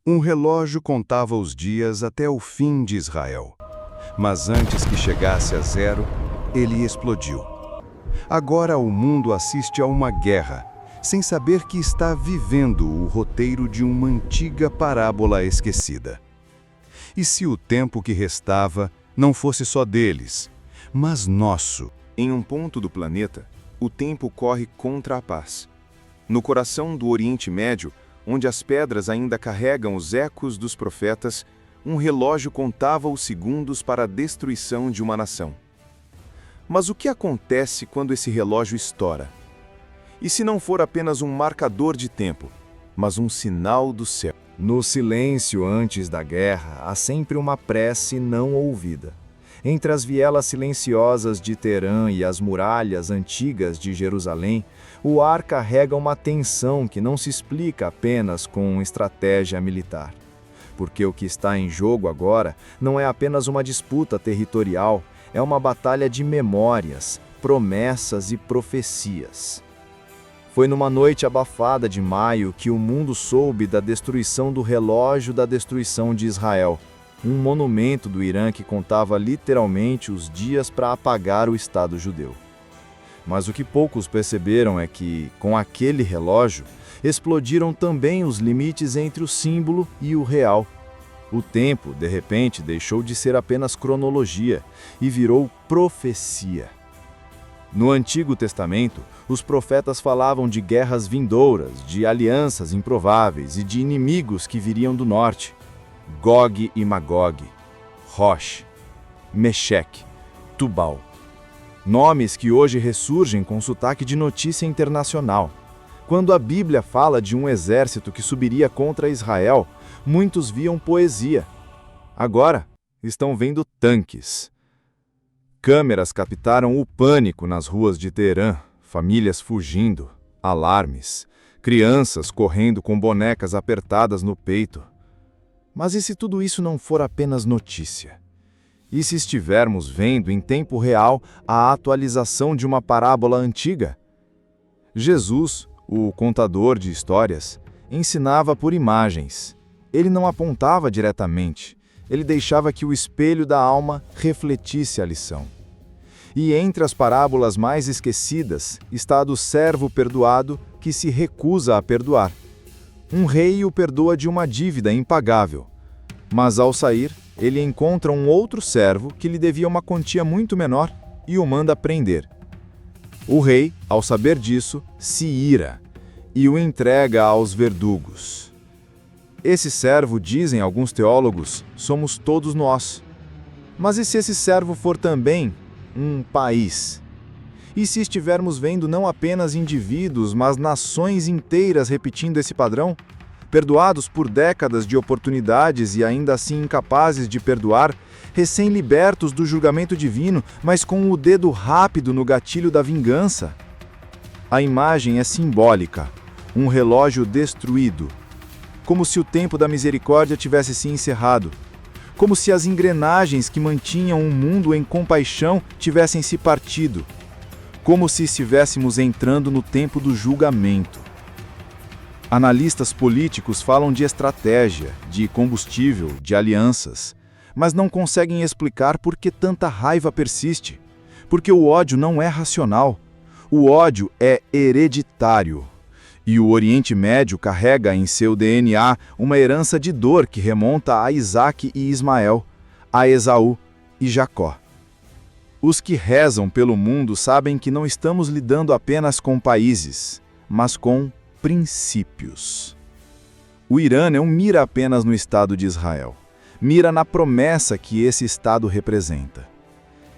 Um relógio contava os dias até o fim de Israel. Mas antes que chegasse a zero, ele explodiu. Agora o mundo assiste a uma guerra, sem saber que está vivendo o roteiro de uma antiga parábola esquecida. E se o tempo que restava não fosse só deles, mas nosso? Em um ponto do planeta, o tempo corre contra a paz. No coração do Oriente Médio, onde as pedras ainda carregam os ecos dos profetas, um relógio contava os segundos para a destruição de uma nação. Mas o que acontece quando esse relógio estoura? E se não for apenas um marcador de tempo, mas um sinal do céu? No silêncio antes da guerra, há sempre uma prece não ouvida. Entre as vielas silenciosas de Teherã e as muralhas antigas de Jerusalém, o ar carrega uma tensão que não se explica apenas com estratégia militar. Porque o que está em jogo agora não é apenas uma disputa territorial, é uma batalha de memórias, promessas e profecias. Foi numa noite abafada de maio que o mundo soube da destruição do relógio da destruição de Israel, um monumento do Irã que contava literalmente os dias para apagar o Estado judeu. Mas o que poucos perceberam é que, com aquele relógio, explodiram também os limites entre o símbolo e o real. O tempo, de repente, deixou de ser apenas cronologia e virou profecia. No Antigo Testamento, os profetas falavam de guerras vindouras, de alianças improváveis e de inimigos que viriam do norte. Gog e Magog, Rosh, Meshec, Tubal. Nomes que hoje ressurgem com sotaque de notícia internacional. Quando a Bíblia fala de um exército que subiria contra Israel, muitos viam poesia. Agora, estão vendo tanques. Câmeras captaram o pânico nas ruas de Teherã, famílias fugindo, alarmes, crianças correndo com bonecas apertadas no peito. Mas e se tudo isso não for apenas notícia? E se estivermos vendo em tempo real a atualização de uma parábola antiga? Jesus, o contador de histórias, ensinava por imagens. Ele não apontava diretamente, ele deixava que o espelho da alma refletisse a lição. E entre as parábolas mais esquecidas está a do servo perdoado que se recusa a perdoar. Um rei o perdoa de uma dívida impagável, mas ao sair, ele encontra um outro servo que lhe devia uma quantia muito menor e o manda prender. O rei, ao saber disso, se ira e o entrega aos verdugos. Esse servo, dizem alguns teólogos, somos todos nós. Mas e se esse servo for também um país? E se estivermos vendo não apenas indivíduos, mas nações inteiras repetindo esse padrão? Perdoados por décadas de oportunidades e ainda assim incapazes de perdoar, recém-libertos do julgamento divino, mas com o dedo rápido no gatilho da vingança? A imagem é simbólica, um relógio destruído, como se o tempo da misericórdia tivesse se encerrado, como se as engrenagens que mantinham o mundo em compaixão tivessem se partido, como se estivéssemos entrando no tempo do julgamento. Analistas políticos falam de estratégia, de combustível, de alianças, mas não conseguem explicar por que tanta raiva persiste. Porque o ódio não é racional. O ódio é hereditário. E o Oriente Médio carrega em seu DNA uma herança de dor que remonta a Isaque e Ismael, a Esaú e Jacó. Os que rezam pelo mundo sabem que não estamos lidando apenas com países, mas com princípios. O Irã não mira apenas no Estado de Israel, mira na promessa que esse Estado representa.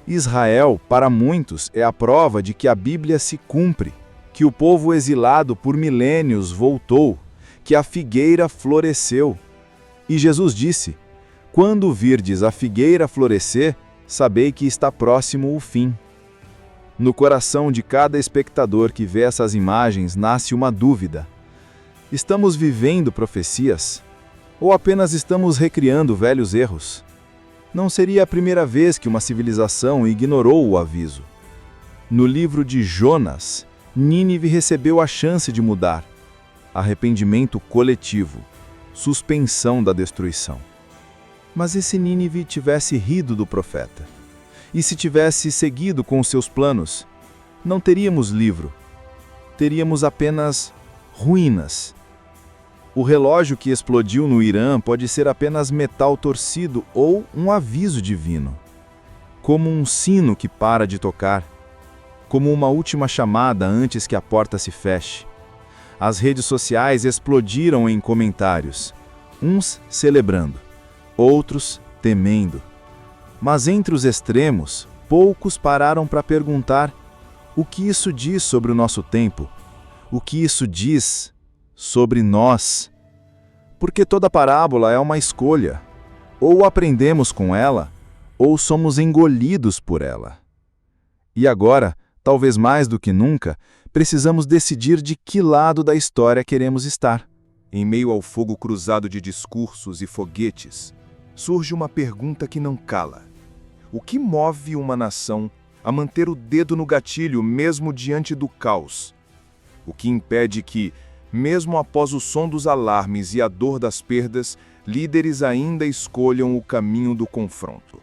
Israel, para muitos, é a prova de que a Bíblia se cumpre, que o povo exilado por milênios voltou, que a figueira floresceu. E Jesus disse: quando virdes a figueira florescer, sabei que está próximo o fim. No coração de cada espectador que vê essas imagens nasce uma dúvida. Estamos vivendo profecias? Ou apenas estamos recriando velhos erros? Não seria a primeira vez que uma civilização ignorou o aviso. No livro de Jonas, Nínive recebeu a chance de mudar. Arrependimento coletivo. suspensão da destruição. Mas e se Nínive tivesse rido do profeta? E se tivesse seguido com os seus planos? Não teríamos livro. Teríamos apenas ruínas. O relógio que explodiu no Irã pode ser apenas metal torcido ou um aviso divino. Como um sino que para de tocar. Como uma última chamada antes que a porta se feche. As redes sociais explodiram em comentários, uns celebrando, outros temendo. Mas entre os extremos, poucos pararam para perguntar o que isso diz sobre o nosso tempo, o que isso diz sobre nós. Porque toda parábola é uma escolha. Ou aprendemos com ela, ou somos engolidos por ela. E agora, talvez mais do que nunca, precisamos decidir de que lado da história queremos estar. Em meio ao fogo cruzado de discursos e foguetes, surge uma pergunta que não cala. O que move uma nação a manter o dedo no gatilho mesmo diante do caos? O que impede que, mesmo após o som dos alarmes e a dor das perdas, líderes ainda escolham o caminho do confronto?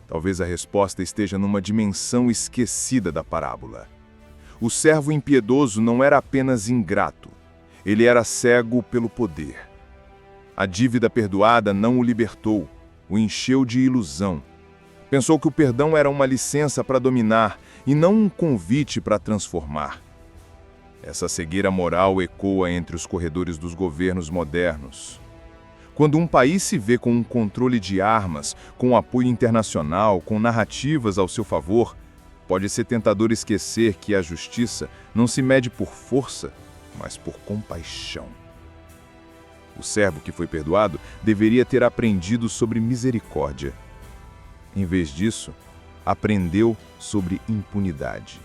Talvez a resposta esteja numa dimensão esquecida da parábola. O servo impiedoso não era apenas ingrato, ele era cego pelo poder. A dívida perdoada não o libertou, o encheu de ilusão. Pensou que o perdão era uma licença para dominar e não um convite para transformar. Essa cegueira moral ecoa entre os corredores dos governos modernos. Quando um país se vê com um controle de armas, com apoio internacional, com narrativas ao seu favor, pode ser tentador esquecer que a justiça não se mede por força, mas por compaixão. O servo que foi perdoado deveria ter aprendido sobre misericórdia. Em vez disso, aprendeu sobre impunidade.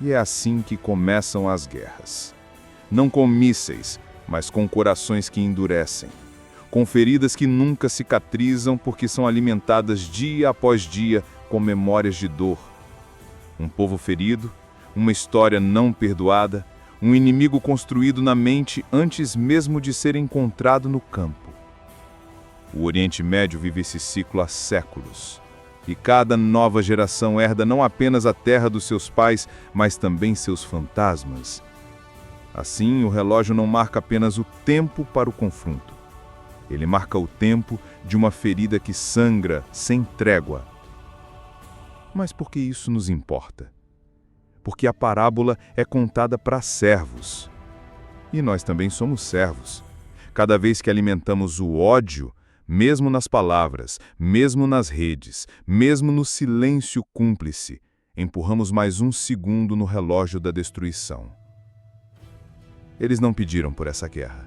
E é assim que começam as guerras. Não com mísseis, mas com corações que endurecem. Com feridas que nunca cicatrizam porque são alimentadas dia após dia com memórias de dor. Um povo ferido, uma história não perdoada, um inimigo construído na mente antes mesmo de ser encontrado no campo. O Oriente Médio vive esse ciclo há séculos. E cada nova geração herda não apenas a terra dos seus pais, mas também seus fantasmas. Assim, o relógio não marca apenas o tempo para o confronto. Ele marca o tempo de uma ferida que sangra sem trégua. Mas por que isso nos importa? Porque a parábola é contada para servos. E nós também somos servos. Cada vez que alimentamos o ódio, mesmo nas palavras, mesmo nas redes, mesmo no silêncio cúmplice, empurramos mais um segundo no relógio da destruição. Eles não pediram por essa guerra.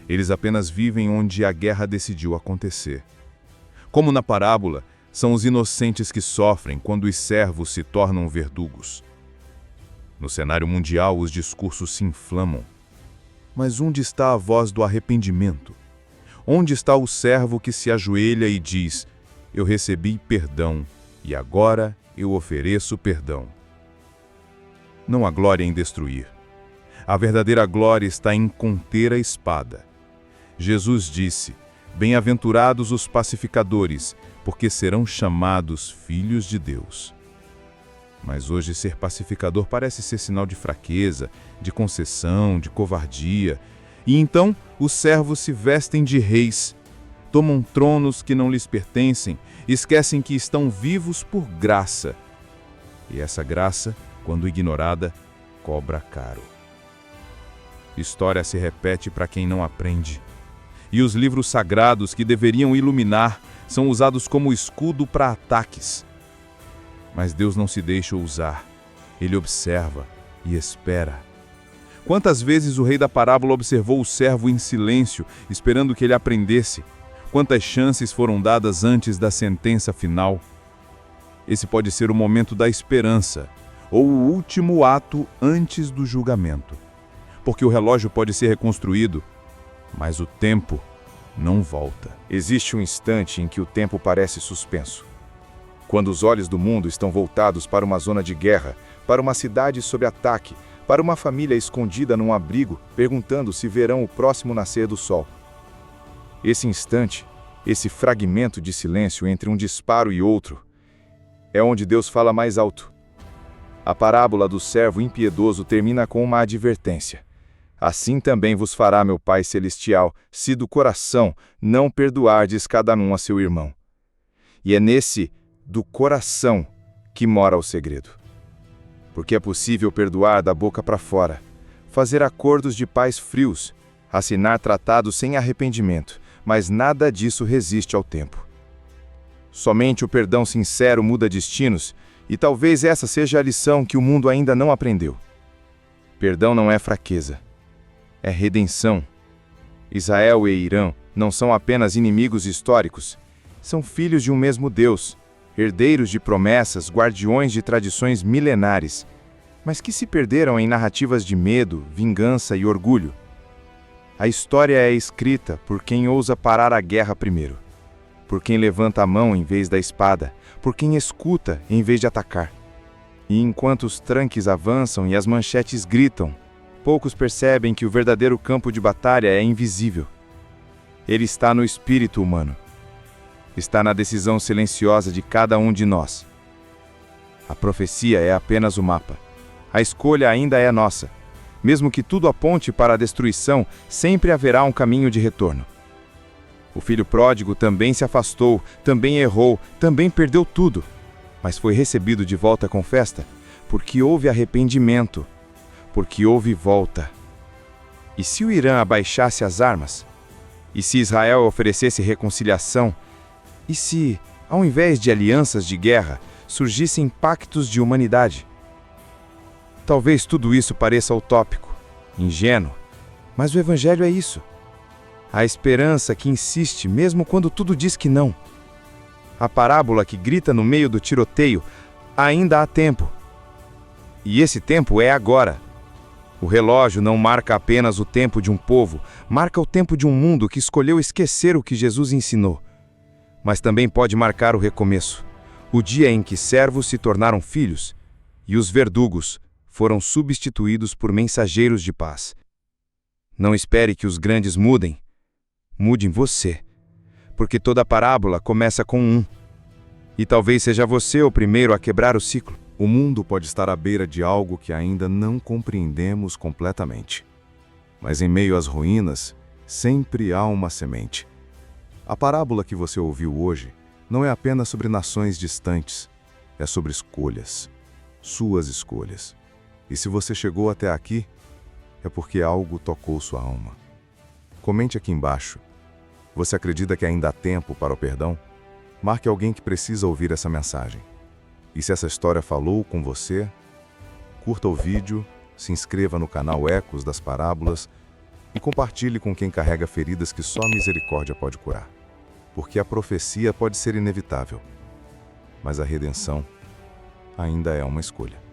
Eles apenas vivem onde a guerra decidiu acontecer. Como na parábola, são os inocentes que sofrem quando os servos se tornam verdugos. No cenário mundial, os discursos se inflamam. Mas onde está a voz do arrependimento? Onde está o servo que se ajoelha e diz: eu recebi perdão e agora eu ofereço perdão? Não há glória em destruir. A verdadeira glória está em conter a espada. Jesus disse: bem-aventurados os pacificadores, porque serão chamados filhos de Deus. Mas hoje ser pacificador parece ser sinal de fraqueza, de concessão, de covardia. E então os servos se vestem de reis, tomam tronos que não lhes pertencem, esquecem que estão vivos por graça. E essa graça, quando ignorada, cobra caro. História se repete para quem não aprende. E os livros sagrados que deveriam iluminar são usados como escudo para ataques. Mas Deus não se deixa usar. Ele observa e espera. Quantas vezes o rei da parábola observou o servo em silêncio, esperando que ele aprendesse? Quantas chances foram dadas antes da sentença final? Esse pode ser o momento da esperança, ou o último ato antes do julgamento. Porque o relógio pode ser reconstruído, mas o tempo não volta. Existe um instante em que o tempo parece suspenso. Quando os olhos do mundo estão voltados para uma zona de guerra, para uma cidade sob ataque, para uma família escondida num abrigo, perguntando se verão o próximo nascer do sol. Esse instante, esse fragmento de silêncio entre um disparo e outro, é onde Deus fala mais alto. A parábola do servo impiedoso termina com uma advertência. Assim também vos fará meu Pai Celestial, se do coração não perdoardes cada um a seu irmão. E é nesse do coração que mora o segredo. Porque é possível perdoar da boca para fora, fazer acordos de paz frios, assinar tratados sem arrependimento, mas nada disso resiste ao tempo. Somente o perdão sincero muda destinos, e talvez essa seja a lição que o mundo ainda não aprendeu. Perdão não é fraqueza, é redenção. Israel e Irã não são apenas inimigos históricos, são filhos de um mesmo Deus, herdeiros de promessas, guardiões de tradições milenares, mas que se perderam em narrativas de medo, vingança e orgulho. A história é escrita por quem ousa parar a guerra primeiro, por quem levanta a mão em vez da espada, por quem escuta em vez de atacar. E enquanto os tranques avançam e as manchetes gritam, poucos percebem que o verdadeiro campo de batalha é invisível. Ele está no espírito humano. Está na decisão silenciosa de cada um de nós. A profecia é apenas o mapa. A escolha ainda é nossa. Mesmo que tudo aponte para a destruição, sempre haverá um caminho de retorno. O filho pródigo também se afastou, também errou, também perdeu tudo, mas foi recebido de volta com festa, porque houve arrependimento, porque houve volta. E se o Irã abaixasse as armas? E se Israel oferecesse reconciliação? E se, ao invés de alianças de guerra, surgissem pactos de humanidade? Talvez tudo isso pareça utópico, ingênuo, mas o Evangelho é isso. A esperança que insiste mesmo quando tudo diz que não. A parábola que grita no meio do tiroteio, ainda há tempo. E esse tempo é agora. O relógio não marca apenas o tempo de um povo, marca o tempo de um mundo que escolheu esquecer o que Jesus ensinou. Mas também pode marcar o recomeço, o dia em que servos se tornaram filhos e os verdugos foram substituídos por mensageiros de paz. Não espere que os grandes mudem. Mude em você, porque toda parábola começa com um. E talvez seja você o primeiro a quebrar o ciclo. O mundo pode estar à beira de algo que ainda não compreendemos completamente. Mas em meio às ruínas, sempre há uma semente. A parábola que você ouviu hoje não é apenas sobre nações distantes, é sobre escolhas, suas escolhas. E se você chegou até aqui, é porque algo tocou sua alma. Comente aqui embaixo. Você acredita que ainda há tempo para o perdão? Marque alguém que precisa ouvir essa mensagem. E se essa história falou com você, curta o vídeo, se inscreva no canal Ecos das Parábolas e compartilhe com quem carrega feridas que só a misericórdia pode curar. Porque a profecia pode ser inevitável, mas a redenção ainda é uma escolha.